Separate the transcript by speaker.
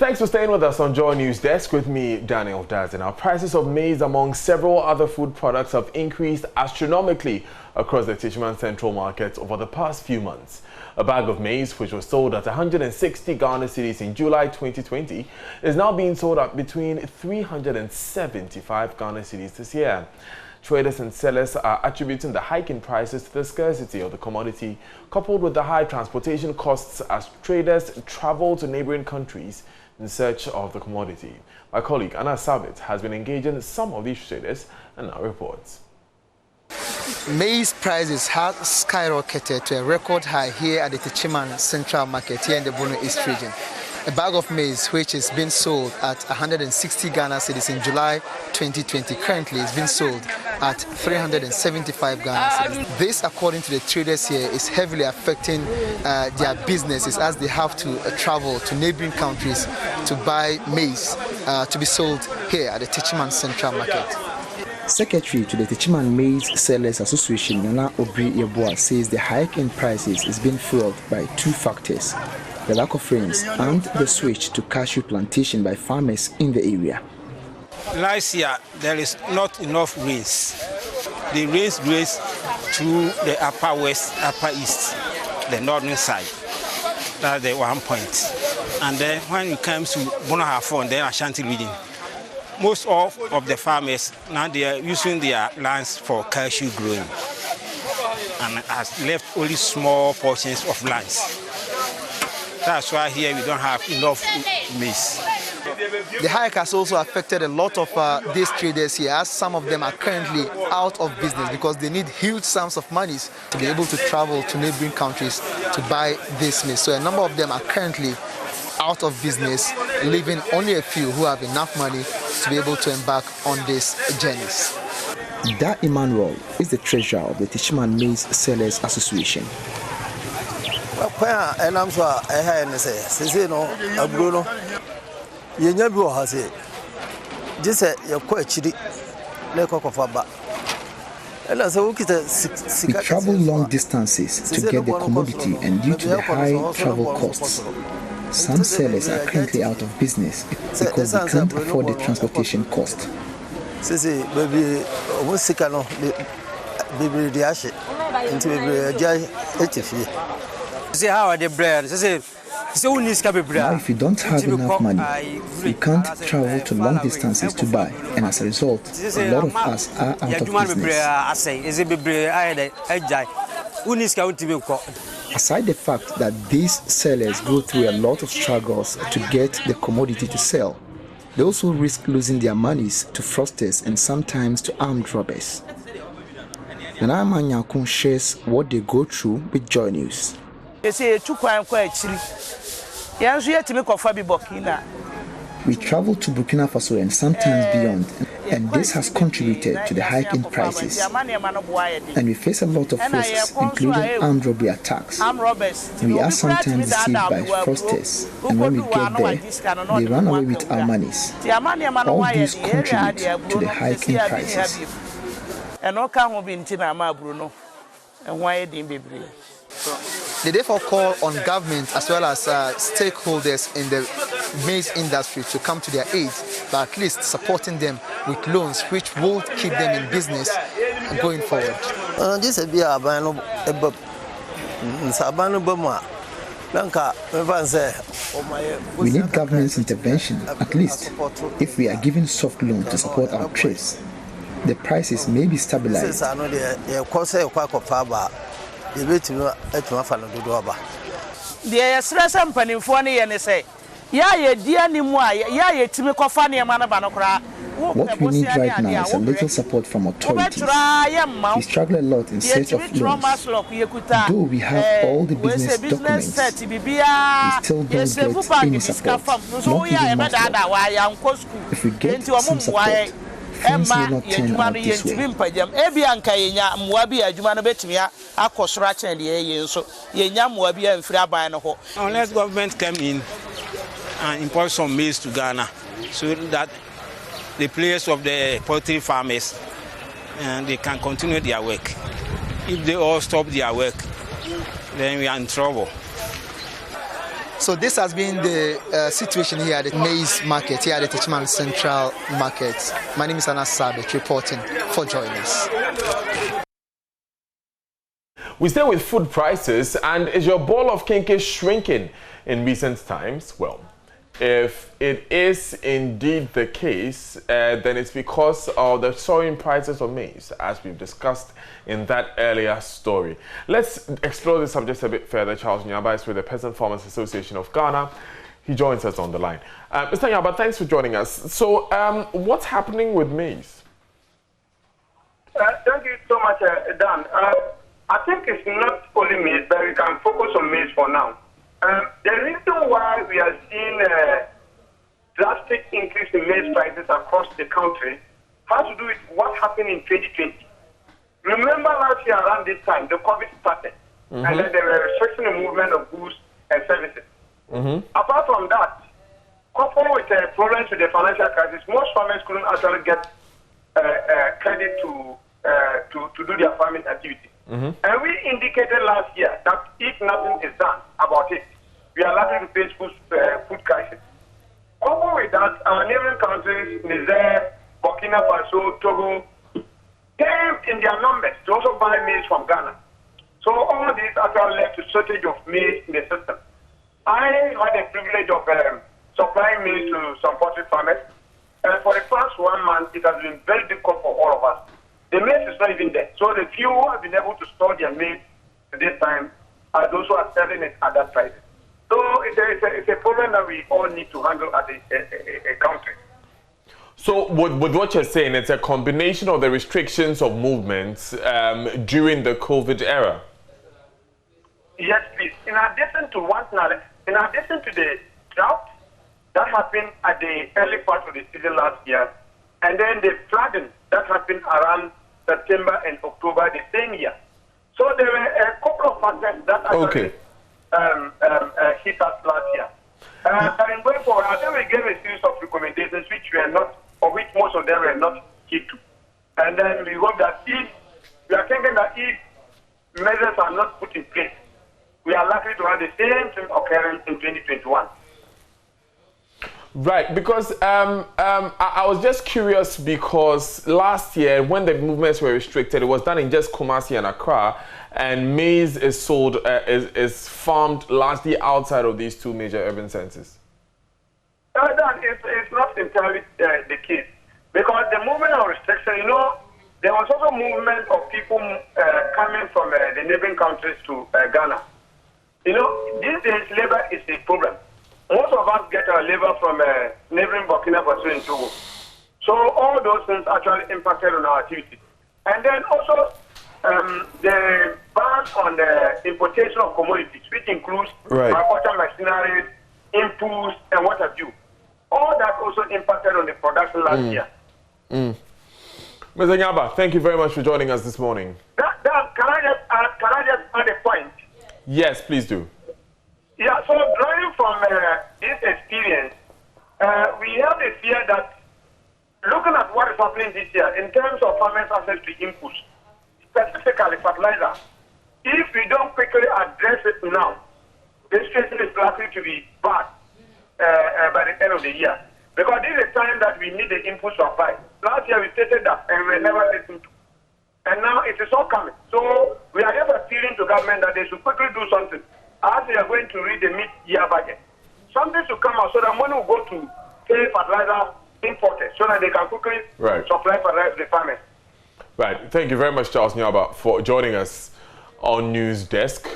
Speaker 1: Thanks for staying with us on JoyNews Desk with me, Daniel Dazen. Our prices of maize, among several other food products, have increased astronomically across the Techiman Central Market over the past few months. A bag of maize, which was sold at 160 Ghana cedis in July 2020, is now being sold at between 375 Ghana cedis this year. Traders and sellers are attributing the hike in prices to the scarcity of the commodity, coupled with the high transportation costs as traders travel to neighboring countries in search of the commodity. My colleague Anna Sabit has been engaging some of these traders and now reports.
Speaker 2: Maize prices have skyrocketed to a record high here at the Techiman Central Market here in the Bono East region. A bag of maize, which is being sold at 160 Ghana cedis in July 2020, currently is being sold at 375 Ghana cedis. This, according to the traders here, is heavily affecting their businesses as they have to travel to neighboring countries to buy maize to be sold here at the Techiman Central Market.
Speaker 3: Secretary to the Techiman Maize Sellers Association, Nana Obri Yeboah, says the hike in prices is being fueled by two factors: the lack of rains and the switch to cashew plantation by farmers in the area.
Speaker 4: Last year, there is not enough rains. The rains graze through the upper west, upper east, the northern side. That's the 1 point. And then when it comes to Bonahafon, then Ashanti region, most of the farmers now they are using their lands for cashew growing, and has left only small portions of lands. That's why here we don't have enough maize.
Speaker 2: The hike has also affected a lot of these traders here, as some of them are currently out of business because they need huge sums of money to be able to travel to neighboring countries to buy this maize. So a number of them are currently out of business, leaving only a few who have enough money to be able to embark on these journeys.
Speaker 3: Da Emmanuel is the treasurer of the Techiman Maize Sellers Association. We travel long distances to get the commodity, and due to the high travel costs, some sellers are currently out of business because they can't afford the transportation cost. Now, if you don't have enough money, you can't travel to long distances to buy, and as a result, a lot of us are out of business. Aside the fact that these sellers go through a lot of struggles to get the commodity to sell, they also risk losing their monies to fraudsters and sometimes to armed robbers. Nana Manyakun shares what they go through with JoyNews. We travel to Burkina Faso and sometimes beyond, and this has contributed to the hike in prices. And we face a lot of risks, including armed robbery attacks. We are sometimes deceived by fraudsters, and when we get there, they run away with our monies. All these contribute to the hike in prices.
Speaker 2: They therefore call on government as well as stakeholders in the maize industry to come to their aid, by at least supporting them with loans which will keep them in business going forward.
Speaker 3: We need government's intervention, at least. If we are given soft loan to support our trades, the prices may be stabilized.
Speaker 2: What
Speaker 3: we need right now is a little support from authorities. We struggle a lot in search of loans. Though we have all the business documents, we still don't get any support, not even much. If we get some support, things will not turn out this way.
Speaker 4: Unless government come in and import some maize to Ghana, so that the players of the poultry farmers and they can continue their work. If they all stop their work, then we are in trouble.
Speaker 2: So this has been the situation here at the maize market, here at the Techiman Central Market. My name is Anas Sabit, reporting for JoyNews.
Speaker 1: We stay with food prices, and is your bowl of kinky shrinking in recent times? Well, if it is indeed the case, then it's because of the soaring prices of maize, as we've discussed in that earlier story. Let's explore the subject a bit further. Charles Nyaba is with the Peasant Farmers Association of Ghana. He joins us on the line. Mr. Nyaba, thanks for joining us. So, what's happening with maize?
Speaker 5: Thank you so much, Dan. I think it's not only maize, but we can focus on maize for now. The reason why we are seeing a drastic increase in maize prices across the country has to do with what happened in 2020. Remember last year around this time, the COVID started, and then there were restrictions in the movement of goods and services. Apart from that, coupled with problems with the financial crisis, most farmers couldn't actually get credit to do their farming activity. And we indicated last year that if nothing is done about it, we are likely to face food crisis. Coupled with that, our neighboring countries, Niger, Burkina Faso, Togo, came in their numbers to also buy maize from Ghana. So all this actually led to shortage of maize in the system. I had the privilege of supplying maize to some poultry farmers. And for the past 1 month, it has been very difficult for all of us. The maize is not even there. So the few who have been able to store their maize at this time are those who are selling it at that price. So it's a problem that we all need to handle as a country.
Speaker 1: So with what you're saying, it's a combination of the restrictions of movements during the COVID era?
Speaker 5: Yes, please. In addition to the drought that happened at the early part of the season last year, and then the flooding that happened around September and October the same year. So there were a couple of factors that actually hit us last year. And going forward, I think we gave a series of recommendations which were not, or which most of them were not hit to. And then we hope that we are thinking that if measures are not put in place, we are likely to have the same thing occurring in 2021.
Speaker 1: Right, because I was just curious because last year when the movements were restricted, it was done in just Kumasi and Accra, and maize is sold, is farmed largely outside of these two major urban centers.
Speaker 5: It's not entirely the case, because the movement of restriction, there was also movement of people coming from the neighboring countries to Ghana. These days labor is a problem. Most of us get our labor from neighboring Burkina Faso and Togo. So all those things actually impacted on our activity. And then also the ban on the importation of commodities, which includes agricultural machinery, inputs, and what have you. All that also impacted on the production last year.
Speaker 1: Mr. Nyaba, thank you very much for joining us this morning.
Speaker 5: Can I just add a point?
Speaker 1: Yes, please do.
Speaker 5: Yeah, so drawing from this experience, we have a fear that looking at what is happening this year in terms of farmers' access to inputs, specifically fertilizer, if we don't quickly address it now, the situation is likely to be bad by the end of the year. Because this is a time that we need the input supply. Last year we stated that and we never listened to. And now it is all coming. So we are just appealing to government that they should quickly do something. As we are going to read the mid-year budget, something should come out so that money will go to pay fertilizer importers so that they can quickly supply fertilizer to the farmers.
Speaker 1: Right. Thank you very much, Charles Nyaba, for joining us on News Desk.